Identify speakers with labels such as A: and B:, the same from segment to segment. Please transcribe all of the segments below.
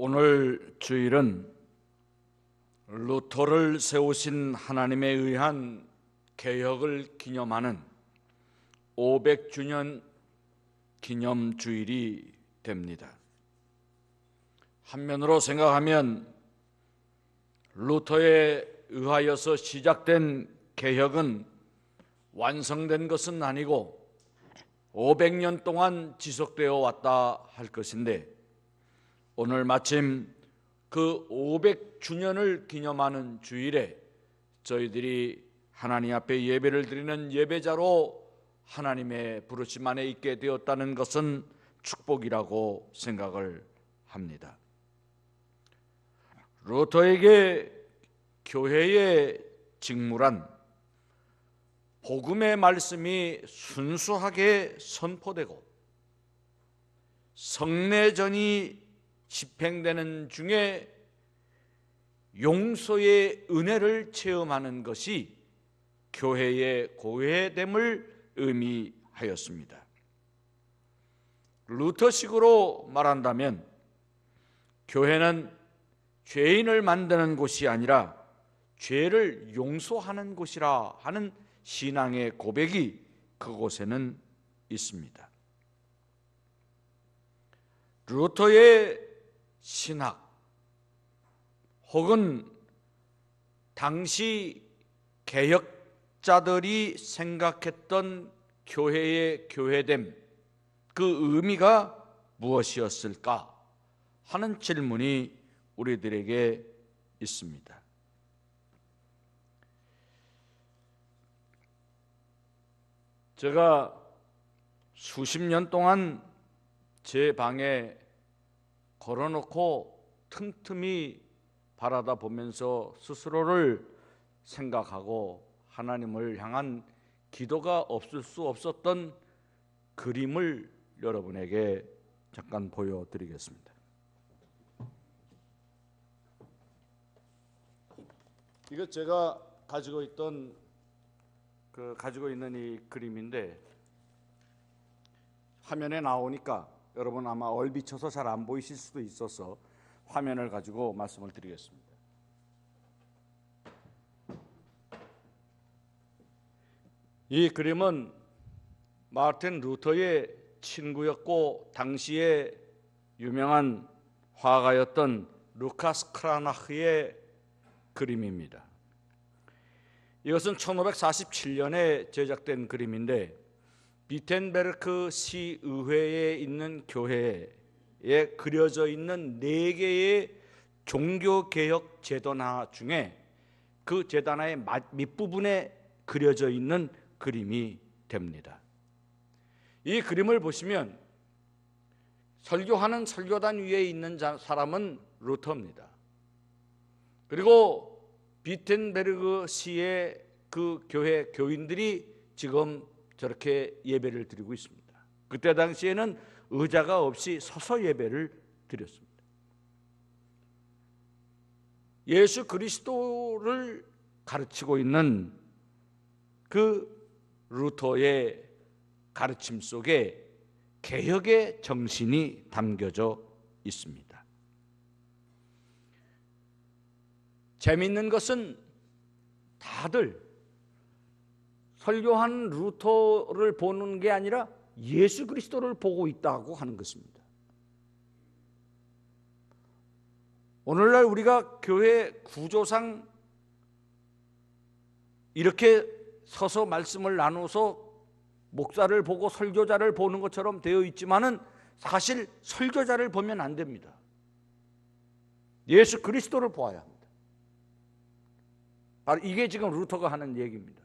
A: 오늘 주일은 루터를 세우신 하나님에 의한 개혁을 기념하는 500주년 기념주일이 됩니다. 한면으로 생각하면 루터에 의하여서 시작된 개혁은 완성된 것은 아니고 500년 동안 지속되어 왔다 할 것인데, 오늘 마침 그 500주년을 기념하는 주일에 저희들이 하나님 앞에 예배를 드리는 예배자로 하나님의 부르심 안에 있게 되었다는 것은 축복이라고 생각을 합니다. 루터에게 교회의 직무란 복음의 말씀이 순수하게 선포되고 성례전이 집행되는 중에 용서의 은혜를 체험하는 것이 교회의 고회됨을 의미하였습니다. 루터식으로 말한다면 교회는 죄인을 만드는 곳이 아니라 죄를 용서하는 곳이라 하는 신앙의 고백이 그곳에는 있습니다. 루터의 신학 혹은 당시 개혁자들이 생각했던 교회의 교회됨, 그 의미가 무엇이었을까 하는 질문이 우리들에게 있습니다. 제가 수십 년 동안 제 방에 걸어놓고 틈틈이 바라다 보면서 스스로를 생각하고 하나님을 향한 기도가 없을 수 없었던 그림을 여러분에게 잠깐 보여드리겠습니다. 이거 제가 가지고 있는 이 그림인데, 화면에 나오니까 여러분 아마 얼비쳐서 잘 안 보이실 수도 있어서 화면을 가지고 말씀을 드리겠습니다. 이 그림은 마르틴 루터의 친구였고 당시에 유명한 화가였던 루카스 크라나흐의 그림입니다. 이것은 1547년에 제작된 그림인데, 비텐베르크 시의회에 있는 교회에 그려져 있는 4개의 종교개혁 제도나 중에 그 제도나의 밑부분에 그려져 있는 그림이 됩니다. 이 그림을 보시면 설교하는 설교단 위에 있는 사람은 루터입니다. 그리고 비텐베르크 시의 그 교회 교인들이 지금 저렇게 예배를 드리고 있습니다. 그때 당시에는 의자가 없이 서서 예배를 드렸습니다. 예수 그리스도를 가르치고 있는 그 루터의 가르침 속에 개혁의 정신이 담겨져 있습니다. 재미있는 것은 다들 설교한 루터를 보는 게 아니라 예수 그리스도를 보고 있다고 하는 것입니다. 오늘날 우리가 교회 구조상 이렇게 서서 말씀을 나눠서 목사를 보고 설교자를 보는 것처럼 되어 있지만은 사실 설교자를 보면 안 됩니다. 예수 그리스도를 보아야 합니다. 바로 이게 지금 루터가 하는 얘기입니다.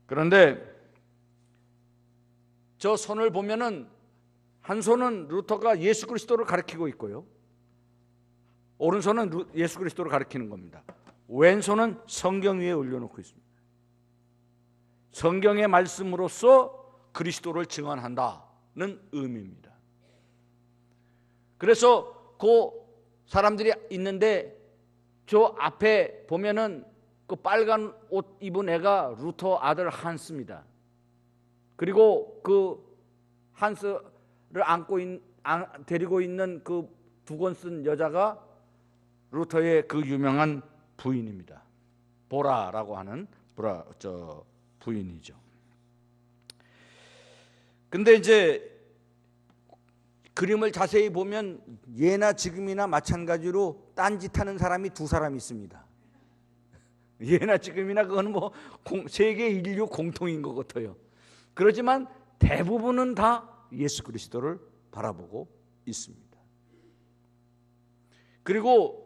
A: 그런데 저 손을 보면은 한 손은 루터가 예수 그리스도를 가리키고 있고요, 오른손은 예수 그리스도를 가리키는 겁니다. 왼손은 성경 위에 올려놓고 있습니다. 성경의 말씀으로써 그리스도를 증언한다는 의미입니다. 그래서 그 사람들이 있는데 저 앞에 보면은 그 빨간 옷 입은 애가 루터 아들 한스입니다. 그리고 그 한스 데리고 있는 그 두건 쓴 여자가 루터의 그 유명한 부인입니다. 보라라고 하는 부인이죠. 근데 이제 그림을 자세히 보면 예나 지금이나 마찬가지로 딴짓하는 사람이 두 사람 있습니다. 예나 지금이나 그건 뭐 세계 인류 공통인 것 같아요. 그렇지만 대부분은 다 예수 그리스도를 바라보고 있습니다. 그리고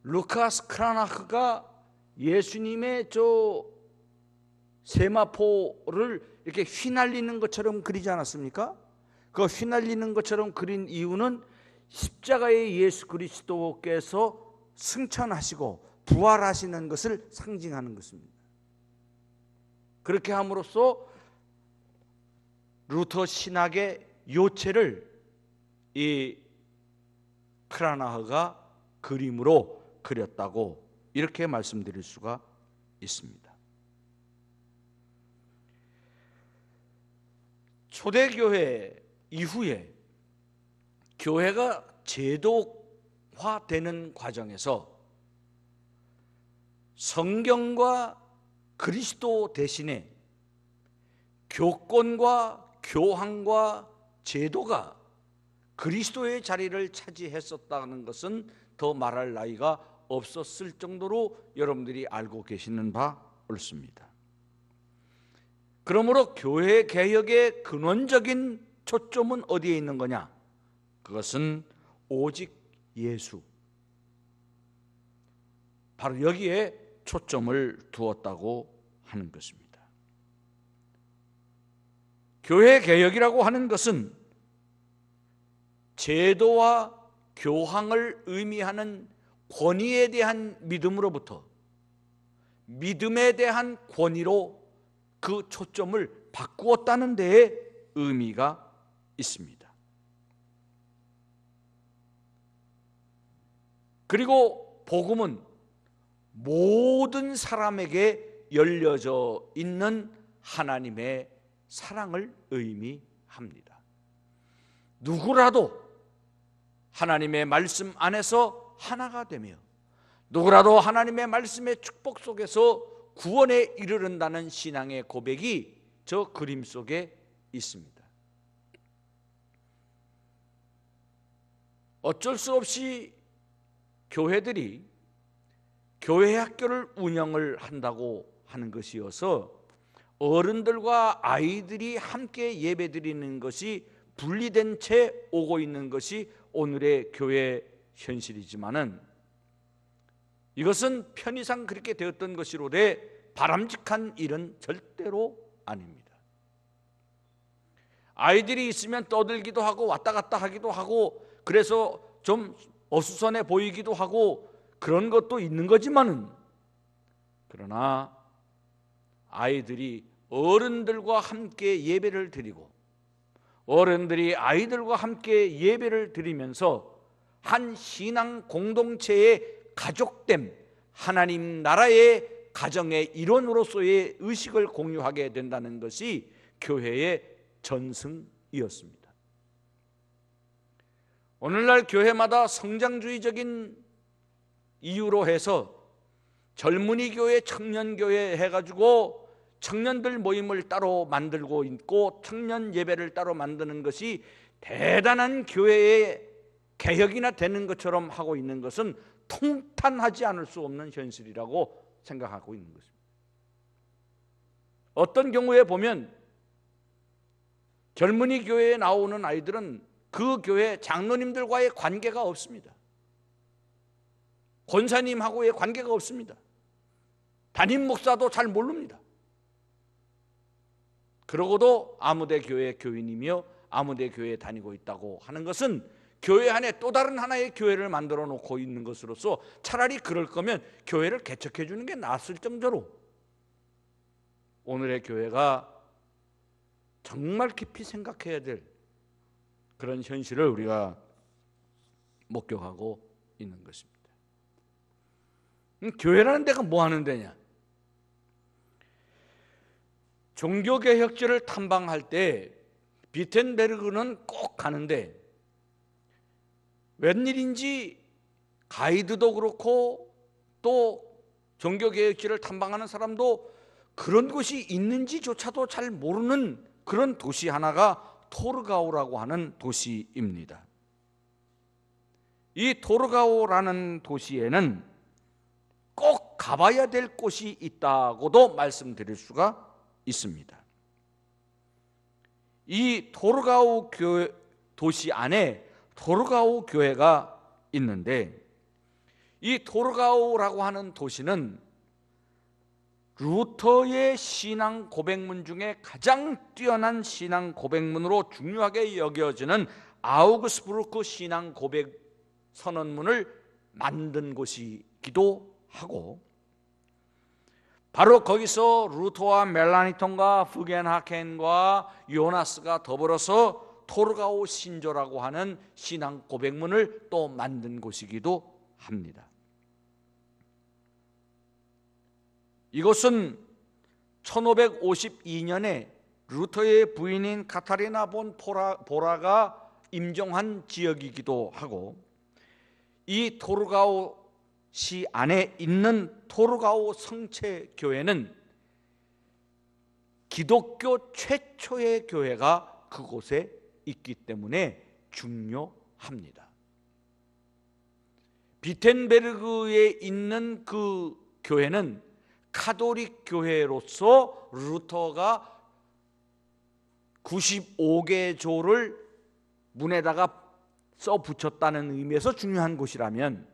A: 루카스 크라나흐가 예수님의 저 세마포를 이렇게 휘날리는 것처럼 그리지 않았습니까? 그 휘날리는 것처럼 그린 이유는 십자가의 예수 그리스도께서 승천하시고 부활하시는 것을 상징하는 것입니다. 그렇게 함으로써 루터 신학의 요체를 이 크라나흐가 그림으로 그렸다고 이렇게 말씀드릴 수가 있습니다. 초대교회 이후에 교회가 제도화되는 과정에서 성경과 그리스도 대신에 교권과 교황과 제도가 그리스도의 자리를 차지했었다는 것은 더 말할 나위가 없었을 정도로 여러분들이 알고 계시는 바 옳습니다. 그러므로 교회 개혁의 근원적인 초점은 어디에 있는 거냐? 그것은 오직 예수, 바로 여기에 초점을 두었다고 하는 것입니다. 교회 개혁이라고 하는 것은 제도와 교황을 의미하는 권위에 대한 믿음으로부터 믿음에 대한 권위로 그 초점을 바꾸었다는 데에 의미가 있습니다. 그리고 복음은 모든 사람에게 열려져 있는 하나님의 사랑을 의미합니다. 누구라도 하나님의 말씀 안에서 하나가 되며 누구라도 하나님의 말씀의 축복 속에서 구원에 이르른다는 신앙의 고백이 저 그림 속에 있습니다. 어쩔 수 없이 교회들이 교회 학교를 운영을 한다고 하는 것이어서 어른들과 아이들이 함께 예배드리는 것이 분리된 채 오고 있는 것이 오늘의 교회 현실이지만은 이것은 편의상 그렇게 되었던 것이로되 바람직한 일은 절대로 아닙니다. 아이들이 있으면 떠들기도 하고 왔다 갔다 하기도 하고 그래서 좀 어수선해 보이기도 하고 그런 것도 있는 거지만은 그러나 아이들이 어른들과 함께 예배를 드리고 어른들이 아이들과 함께 예배를 드리면서 한 신앙 공동체의 가족됨, 하나님 나라의 가정의 일원으로서의 의식을 공유하게 된다는 것이 교회의 전승이었습니다. 오늘날 교회마다 성장주의적인 이유로 해서 젊은이 교회, 청년 교회 해가지고 청년들 모임을 따로 만들고 있고 청년 예배를 따로 만드는 것이 대단한 교회의 개혁이나 되는 것처럼 하고 있는 것은 통탄하지 않을 수 없는 현실이라고 생각하고 있는 것입니다. 어떤 경우에 보면 젊은이 교회에 나오는 아이들은 그 교회 장로님들과의 관계가 없습니다. 권사님하고의 관계가 없습니다. 담임 목사도 잘 모릅니다. 그러고도 아무데 교회 교인이며 아무데 교회에 다니고 있다고 하는 것은 교회 안에 또 다른 하나의 교회를 만들어 놓고 있는 것으로서 차라리 그럴 거면 교회를 개척해 주는 게 낫을 정도로 오늘의 교회가 정말 깊이 생각해야 될 그런 현실을 우리가 목격하고 있는 것입니다. 교회라는 데가 뭐 하는 데냐? 종교개혁자를 탐방할 때 비텐베르그는 꼭 가는데 웬일인지 가이드도 그렇고 또 종교개혁지를 탐방하는 사람도 그런 곳이 있는지조차도 잘 모르는 그런 도시 하나가 토르가우라고 하는 도시입니다. 이 토르가우라는 도시에는 꼭 가봐야 될 곳이 있다고도 말씀드릴 수가 있습니다. 이 토르가우 도시 안에 토르가우 교회가 있는데, 이 토르가우라고 하는 도시는 루터의 신앙 고백문 중에 가장 뛰어난 신앙 고백문으로 중요하게 여겨지는 아우그스부르크 신앙 고백 선언문을 만든 곳이기도 하고, 바로 거기서 루터와 멜라니톤과 프겐하켄과 요나스가 더불어서 토르가우 신조라고 하는 신앙 고백문을 또 만든 곳이기도 합니다. 이곳은 1552년에 루터의 부인인 카타리나 본 보라가 임종한 지역이기도 하고, 이 토르가우시 안에 있는 토르가우 성체교회는 기독교 최초의 교회가 그곳에 있기 때문에 중요합니다. 비텐베르그에 있는 그 교회는 카톨릭 교회로서 루터가 95개 조를 문에다가 써 붙였다는 의미에서 중요한 곳이라면,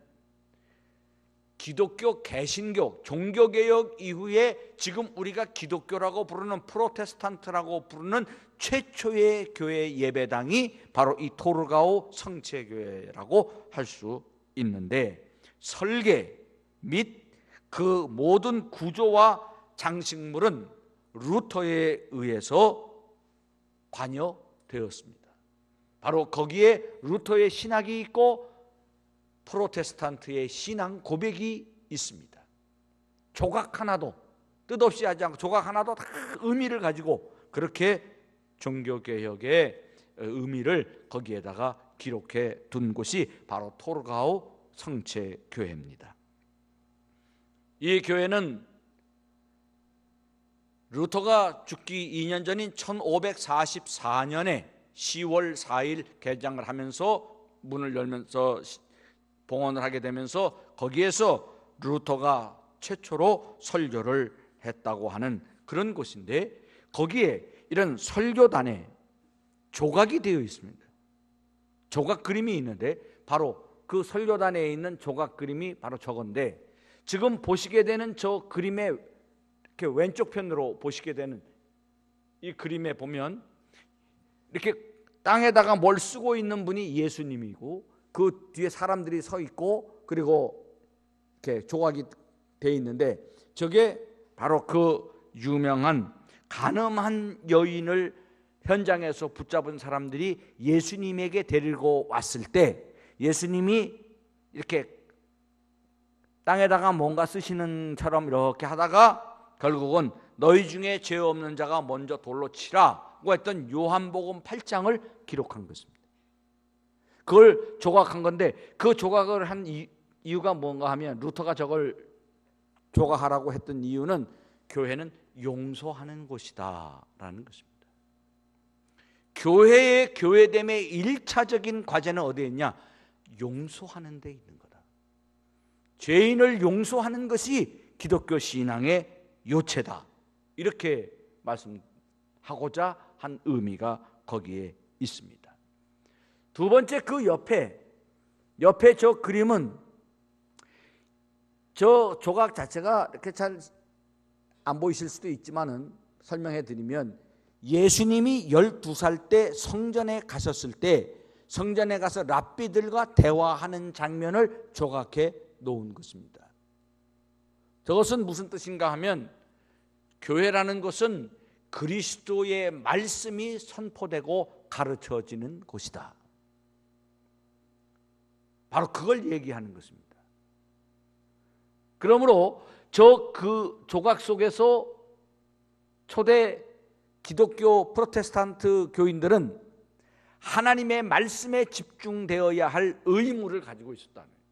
A: 기독교 개신교 종교개혁 이후에 지금 우리가 기독교라고 부르는 프로테스탄트라고 부르는 최초의 교회 예배당이 바로 이 토르가우 성체교회라고 할 수 있는데, 설계 및 그 모든 구조와 장식물은 루터에 의해서 관여되었습니다. 바로 거기에 루터의 신학이 있고 프로테스탄트의 신앙 고백이 있습니다. 조각 하나도 뜻없이 하지 않고 조각 하나도 다 의미를 가지고 그렇게 종교개혁의 의미를 거기에다가 기록해 둔 곳이 바로 토르가우 성체교회입니다. 이 교회는 루터가 죽기 2년 전인 1544년에 10월 4일 개장을 하면서 문을 열면서 봉헌을 하게 되면서 거기에서 루터가 최초로 설교를 했다고 하는 그런 곳인데, 거기에 이런 설교단에 조각이 되어 있습니다. 조각 그림이 있는데 바로 그 설교단에 있는 조각 그림이 바로 저건데, 지금 보시게 되는 저 그림의 이렇게 왼쪽 편으로 보시게 되는 이 그림에 보면 이렇게 땅에다가 뭘 쓰고 있는 분이 예수님이고, 그 뒤에 사람들이 서 있고, 그리고 이렇게 조각이 돼 있는데, 저게 바로 그 유명한 간음한 여인을 현장에서 붙잡은 사람들이 예수님에게 데리고 왔을 때 예수님이 이렇게 땅에다가 뭔가 쓰시는 처럼 이렇게 하다가 결국은 너희 중에 죄 없는 자가 먼저 돌로 치라고 했던 요한복음 8장을 기록한 것입니다. 그걸 조각한 건데, 그 조각을 한 이유가 뭔가 하면, 루터가 저걸 조각하라고 했던 이유는 교회는 용서하는 곳이다 라는 것입니다. 교회의 교회됨의 1차적인 과제는 어디에 있냐? 용서하는 데 있는 거다. 죄인을 용서하는 것이 기독교 신앙의 요체다, 이렇게 말씀하고자 한 의미가 거기에 있습니다. 두 번째, 그 옆에 저 그림은, 저 조각 자체가 이렇게 잘 안 보이실 수도 있지만은 설명해 드리면, 예수님이 12살 때 성전에 가셨을 때 성전에 가서 랍비들과 대화하는 장면을 조각해 놓은 것입니다. 저것은 무슨 뜻인가 하면, 교회라는 것은 그리스도의 말씀이 선포되고 가르쳐지는 곳이다, 바로 그걸 얘기하는 것입니다. 그러므로 그 조각 속에서 초대 기독교 프로테스탄트 교인들은 하나님의 말씀에 집중되어야 할 의무를 가지고 있었다는 거예요.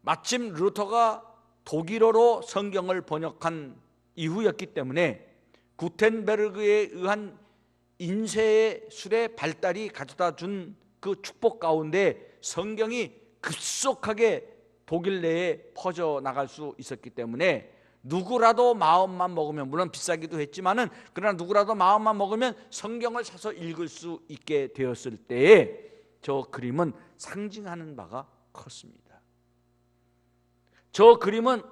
A: 마침 루터가 독일어로 성경을 번역한 이후였기 때문에 구텐베르그에 의한 인쇄술의 발달이 가져다 준 그 축복 가운데 성경이 급속하게 독일 내에 퍼져나갈 수 있었기 때문에 누구라도 마음만 먹으면, 물론 비싸기도 했지만은 그러나 누구라도 마음만 먹으면 성경을 사서 읽을 수 있게 되었을 때에 저 그림은 상징하는 바가 컸습니다. 저 그림은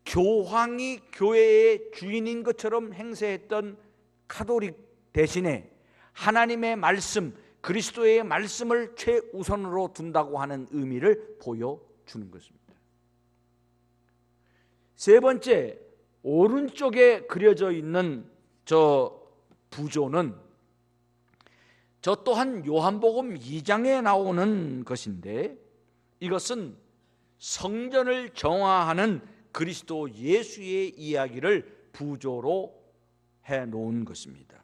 A: 교황이 교회의 주인인 것처럼 행세했던 카톨릭 대신에 하나님의 말씀, 그리스도의 말씀을 최우선으로 둔다고 하는 의미를 보여주는 것입니다. 세 번째, 오른쪽에 그려져 있는 저 부조는 저 또한 요한복음 2장에 나오는 것인데, 이것은 성전을 정화하는 그리스도 예수의 이야기를 부조로 해놓은 것입니다.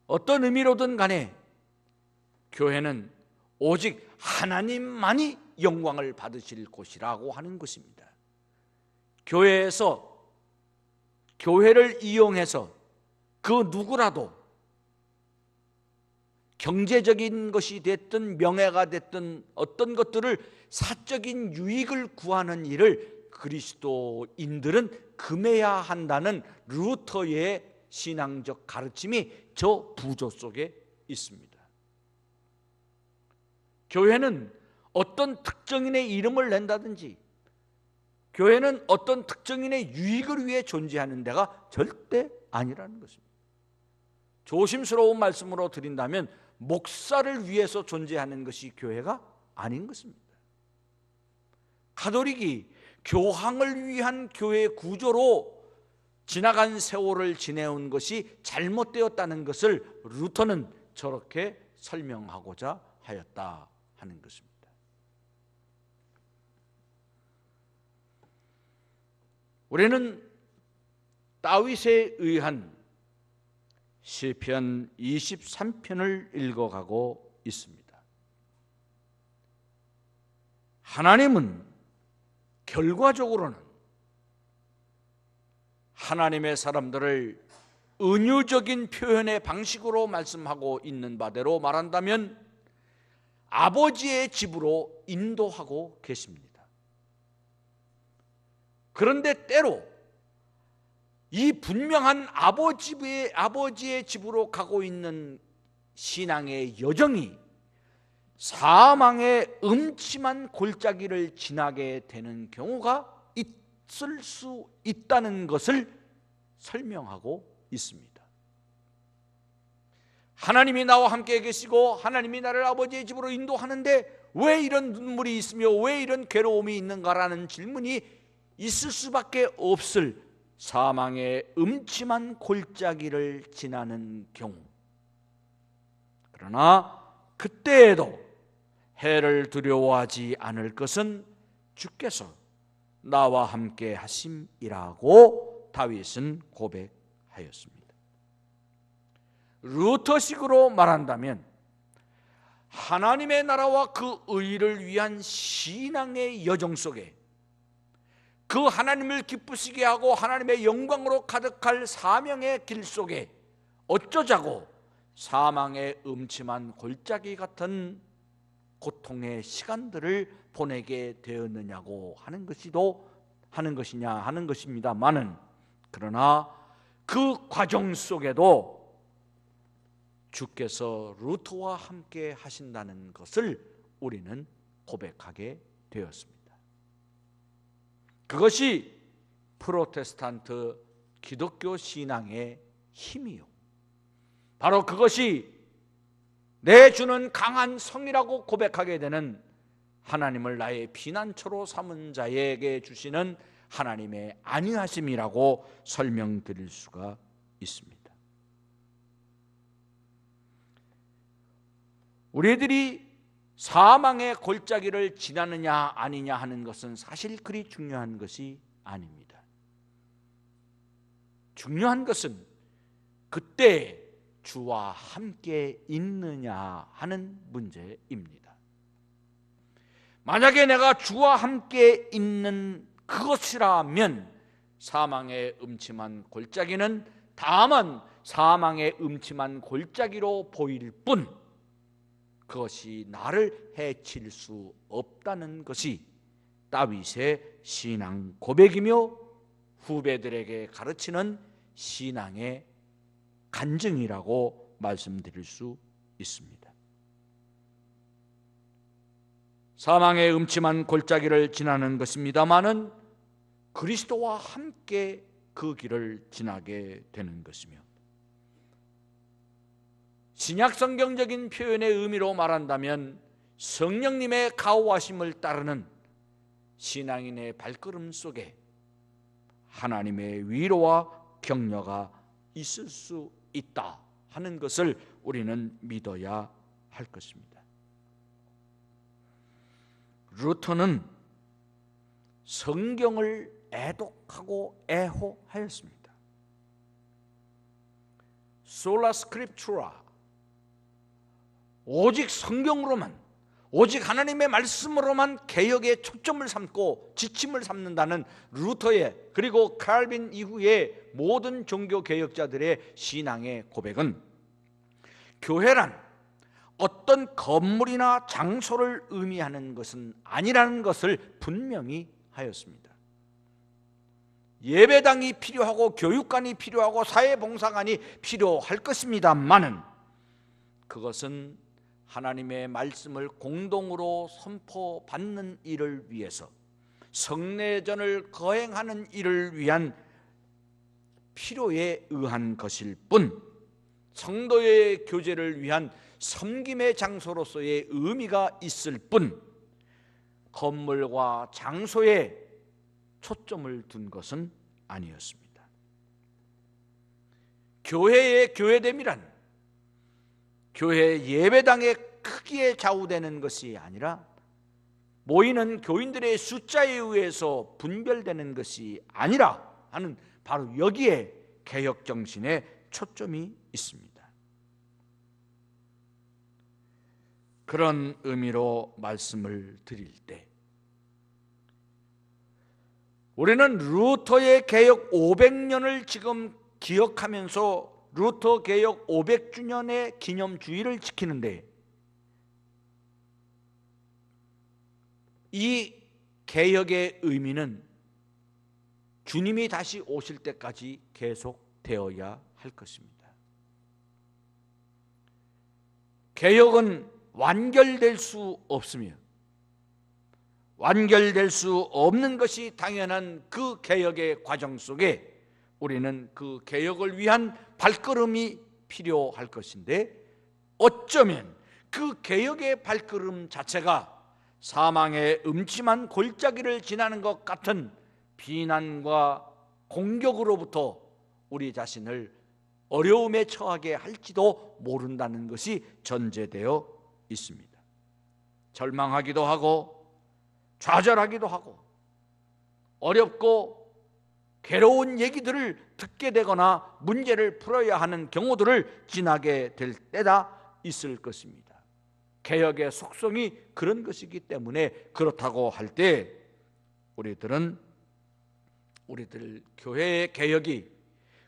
A: 어떤 의미로든 간에 교회는 오직 하나님만이 영광을 받으실 곳이라고 하는 것입니다. 교회에서, 교회를 이용해서 그 누구라도 경제적인 것이 됐든 명예가 됐든 어떤 것들을 사적인 유익을 구하는 일을 그리스도인들은 금해야 한다는 루터의 신앙적 가르침이 저 부조 속에 있습니다. 교회는 어떤 특정인의 이름을 낸다든지, 교회는 어떤 특정인의 유익을 위해 존재하는 데가 절대 아니라는 것입니다. 조심스러운 말씀으로 드린다면 목사를 위해서 존재하는 것이 교회가 아닌 것입니다. 가톨릭이 교황을 위한 교회 구조로 지나간 세월을 지내온 것이 잘못되었다는 것을 루터는 저렇게 설명하고자 하였다 하는 것입니다. 우리는 다윗에 의한 시편 23편을 읽어가고 있습니다. 하나님은 결과적으로는 하나님의 사람들을 은유적인 표현의 방식으로 말씀하고 있는 바대로 말한다면 아버지의 집으로 인도하고 계십니다. 그런데 때로 이 분명한 아버지의 집으로 가고 있는 신앙의 여정이 사망의 음침한 골짜기를 지나게 되는 경우가 있을 수 있다는 것을 설명하고 있습니다. 하나님이 나와 함께 계시고 하나님이 나를 아버지의 집으로 인도하는데 왜 이런 눈물이 있으며 왜 이런 괴로움이 있는가라는 질문이 있을 수밖에 없을 사망의 음침한 골짜기를 지나는 경우, 그러나 그때에도 해를 두려워하지 않을 것은 주께서 나와 함께 하심이라고 다윗은 고백하였습니다. 루터식으로 말한다면 하나님의 나라와 그 의를 위한 신앙의 여정 속에 그 하나님을 기쁘시게 하고 하나님의 영광으로 가득할 사명의 길 속에 어쩌자고 사망의 음침한 골짜기 같은 고통의 시간들을 보내게 되었느냐고 하는 것이냐 하는 것입니다만은, 그러나 그 과정 속에도 주께서 루터와 함께 하신다는 것을 우리는 고백하게 되었습니다. 그것이 프로테스탄트 기독교 신앙의 힘이요, 바로 그것이 내 주는 강한 성이라고 고백하게 되는 하나님을 나의 피난처로 삼은 자에게 주시는 하나님의 안위하심이라고 설명드릴 수가 있습니다. 우리들이 사망의 골짜기를 지나느냐 아니냐 하는 것은 사실 그리 중요한 것이 아닙니다. 중요한 것은 그때 주와 함께 있느냐 하는 문제입니다. 만약에 내가 주와 함께 있는 그것이라면 사망의 음침한 골짜기는 다만 사망의 음침한 골짜기로 보일 뿐 그것이 나를 해칠 수 없다는 것이 다윗의 신앙 고백이며 후배들에게 가르치는 신앙의 간증이라고 말씀드릴 수 있습니다. 사망의 음침한 골짜기를 지나는 것입니다마는 그리스도와 함께 그 길을 지나게 되는 것이며, 신약성경적인 표현의 의미로 말한다면 성령님의 가호하심을 따르는 신앙인의 발걸음 속에 하나님의 위로와 격려가 있을 수 있다 하는 것을 우리는 믿어야 할 것입니다. 루터는 성경을 애독하고 애호하였습니다. 솔라 스크립투라, 오직 성경으로만, 오직 하나님의 말씀으로만 개혁의 초점을 삼고 지침을 삼는다는 루터의, 그리고 칼빈 이후의 모든 종교 개혁자들의 신앙의 고백은 교회란 어떤 건물이나 장소를 의미하는 것은 아니라는 것을 분명히 하였습니다. 예배당이 필요하고 교육관이 필요하고 사회봉사관이 필요할 것입니다만은 그것은 하나님의 말씀을 공동으로 선포받는 일을 위해서, 성례전을 거행하는 일을 위한 필요에 의한 것일 뿐, 성도의 교제를 위한 섬김의 장소로서의 의미가 있을 뿐 건물과 장소에 초점을 둔 것은 아니었습니다. 교회의 교회됨이란 교회 예배당의 크기에 좌우되는 것이 아니라 모이는 교인들의 숫자에 의해서 분별되는 것이 아니라 하는, 바로 여기에 개혁 정신의 초점이 있습니다. 그런 의미로 말씀을 드릴 때 우리는 루터의 개혁 500년을 지금 기억하면서 루터 개혁 500주년의 기념주의를 지키는데, 이 개혁의 의미는 주님이 다시 오실 때까지 계속되어야 할 것입니다. 개혁은 완결될 수 없으며 완결될 수 없는 것이 당연한 그 개혁의 과정 속에 우리는 그 개혁을 위한 발걸음이 필요할 것인데, 어쩌면 그 개혁의 발걸음 자체가 사망의 음침한 골짜기를 지나는 것 같은 비난과 공격으로부터 우리 자신을 어려움에 처하게 할지도 모른다는 것이 전제되어 있습니다. 절망하기도 하고 좌절하기도 하고 어렵고 괴로운 얘기들을 듣게 되거나 문제를 풀어야 하는 경우들을 지나게 될 때다 있을 것입니다. 개혁의 속성이 그런 것이기 때문에 그렇다고 할 때 우리들 교회의 개혁이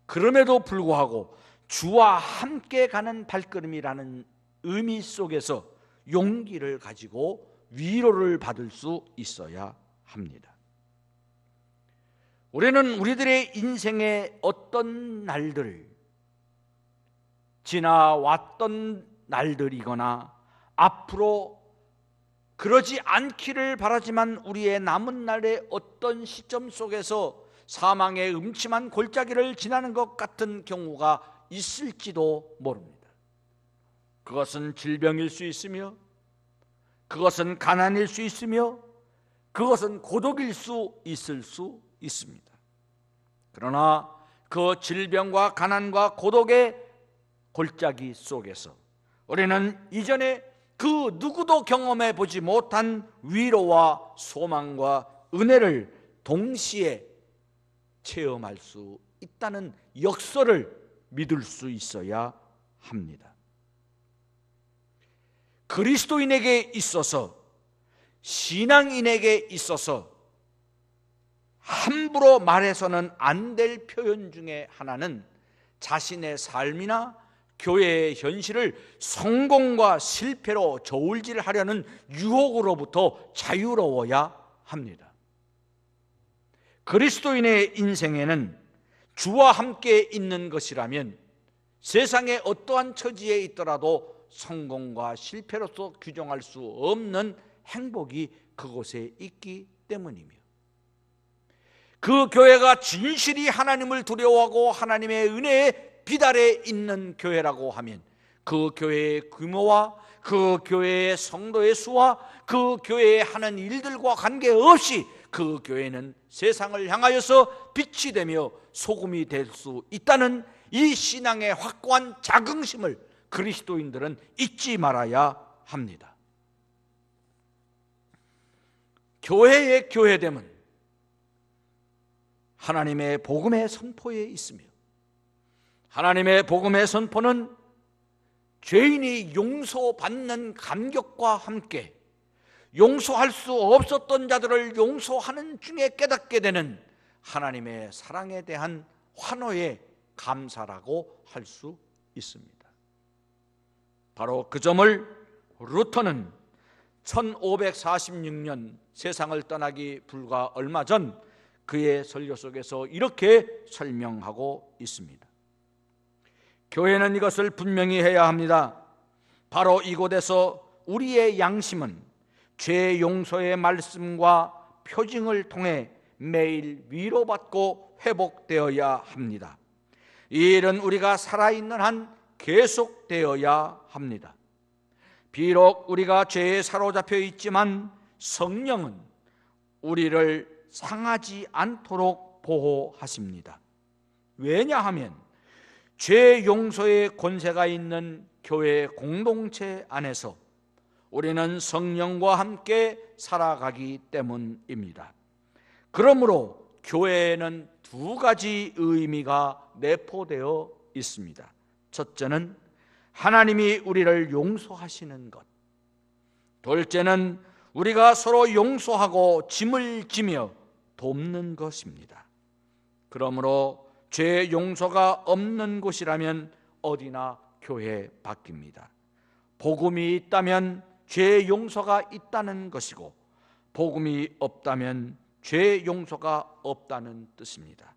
A: 그럼에도 불구하고 주와 함께 가는 발걸음이라는 의미 속에서 용기를 가지고 위로를 받을 수 있어야 합니다. 우리는 우리들의 인생의 어떤 날들, 지나왔던 날들이거나 앞으로 그러지 않기를 바라지만 우리의 남은 날의 어떤 시점 속에서 사망의 음침한 골짜기를 지나는 것 같은 경우가 있을지도 모릅니다. 그것은 질병일 수 있으며, 그것은 가난일 수 있으며, 그것은 고독일 수 있을 수 있습니다. 그러나 그 질병과 가난과 고독의 골짜기 속에서 우리는 이전에 그 누구도 경험해 보지 못한 위로와 소망과 은혜를 동시에 체험할 수 있다는 역설을 믿을 수 있어야 합니다. 그리스도인에게 있어서, 신앙인에게 있어서 함부로 말해서는 안 될 표현 중에 하나는 자신의 삶이나 교회의 현실을 성공과 실패로 저울질하려는 유혹으로부터 자유로워야 합니다. 그리스도인의 인생에는 주와 함께 있는 것이라면 세상의 어떠한 처지에 있더라도 성공과 실패로서 규정할 수 없는 행복이 그곳에 있기 때문이며, 그 교회가 진실이 하나님을 두려워하고 하나님의 은혜에 비달해 있는 교회라고 하면 그 교회의 규모와 그 교회의 성도의 수와 그 교회에 하는 일들과 관계없이 그 교회는 세상을 향하여서 빛이 되며 소금이 될 수 있다는 이 신앙의 확고한 자긍심을 그리스도인들은 잊지 말아야 합니다. 교회의 교회됨은 하나님의 복음의 선포에 있으며, 하나님의 복음의 선포는 죄인이 용서받는 감격과 함께 용서할 수 없었던 자들을 용서하는 중에 깨닫게 되는 하나님의 사랑에 대한 환호의 감사라고 할 수 있습니다. 바로 그 점을 루터는 1546년 세상을 떠나기 불과 얼마 전 그의 설교 속에서 이렇게 설명하고 있습니다. 교회는 이것을 분명히 해야 합니다. 바로 이곳에서 우리의 양심은 죄 용서의 말씀과 표징을 통해 매일 위로받고 회복되어야 합니다. 이 일은 우리가 살아있는 한 계속되어야 합니다. 비록 우리가 죄에 사로잡혀 있지만 성령은 우리를 상하지 않도록 보호하십니다. 왜냐하면 죄 용서의 권세가 있는 교회 공동체 안에서 우리는 성령과 함께 살아가기 때문입니다. 그러므로 교회에는 두 가지 의미가 내포되어 있습니다. 첫째는 하나님이 우리를 용서하시는 것, 둘째는 우리가 서로 용서하고 짐을 지며 돕는 것입니다. 그러므로 죄 용서가 없는 곳이라면 어디나 교회 밖입니다. 복음이 있다면 죄 용서가 있다는 것이고, 복음이 없다면 죄 용서가 없다는 뜻입니다.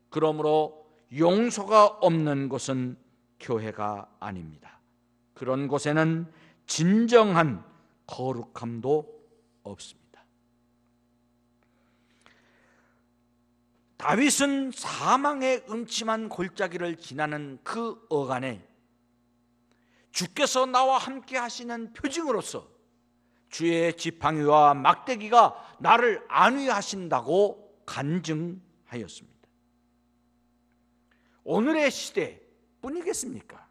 A: 그러므로 용서가 없는 곳은 교회가 아닙니다. 그런 곳에는 진정한 거룩함도 없습니다. 다윗은 사망의 음침한 골짜기를 지나는 그 어간에 주께서 나와 함께 하시는 표징으로서 주의 지팡이와 막대기가 나를 안위하신다고 간증하였습니다. 오늘의 시대뿐이겠습니까?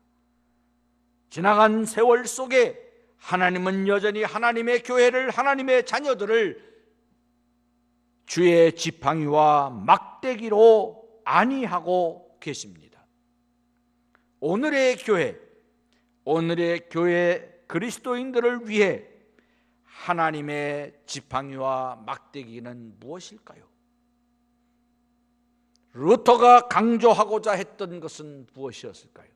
A: 지나간 세월 속에 하나님은 여전히 하나님의 교회를, 하나님의 자녀들을 주의 지팡이와 막대기로 안위하고 계십니다. 오늘의 교회 그리스도인들을 위해 하나님의 지팡이와 막대기는 무엇일까요? 루터가 강조하고자 했던 것은 무엇이었을까요?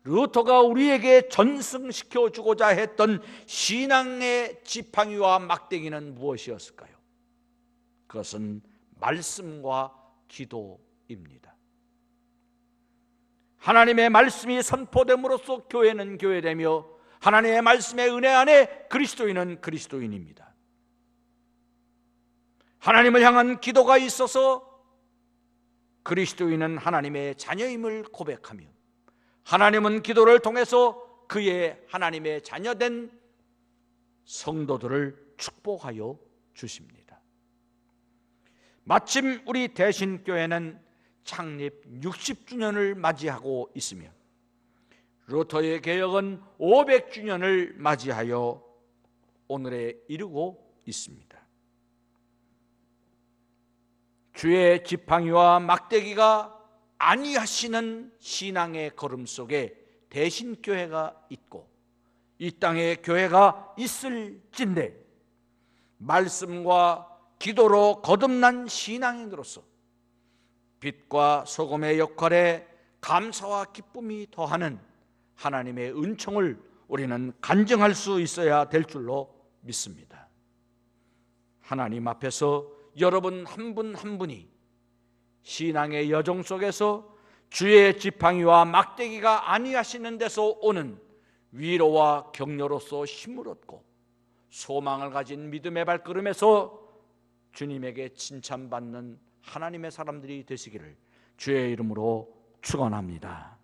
A: 루터가 우리에게 전승시켜 주고자 했던 신앙의 지팡이와 막대기는 무엇이었을까요? 그것은 말씀과 기도입니다. 하나님의 말씀이 선포됨으로써 교회는 교회되며, 하나님의 말씀의 은혜 안에 그리스도인은 그리스도인입니다. 하나님을 향한 기도가 있어서 그리스도인은 하나님의 자녀임을 고백하며, 하나님은 기도를 통해서 그의 하나님의 자녀된 성도들을 축복하여 주십니다. 마침 우리 대신교회는 창립 60주년을 맞이하고 있으며, 루터의 개혁은 500주년을 맞이하여 오늘에 이르고 있습니다. 주의 지팡이와 막대기가 아니하시는 신앙의 걸음 속에 대신교회가 있고 이 땅에 교회가 있을진데 말씀과 기도로 거듭난 신앙인으로서 빛과 소금의 역할에 감사와 기쁨이 더하는 하나님의 은총을 우리는 간증할 수 있어야 될 줄로 믿습니다. 하나님 앞에서 여러분 한 분 한 분이 신앙의 여정 속에서 주의 지팡이와 막대기가 아니하시는 데서 오는 위로와 격려로서 힘을 얻고 소망을 가진 믿음의 발걸음에서 주님에게 칭찬받는 하나님의 사람들이 되시기를 주의 이름으로 축원합니다.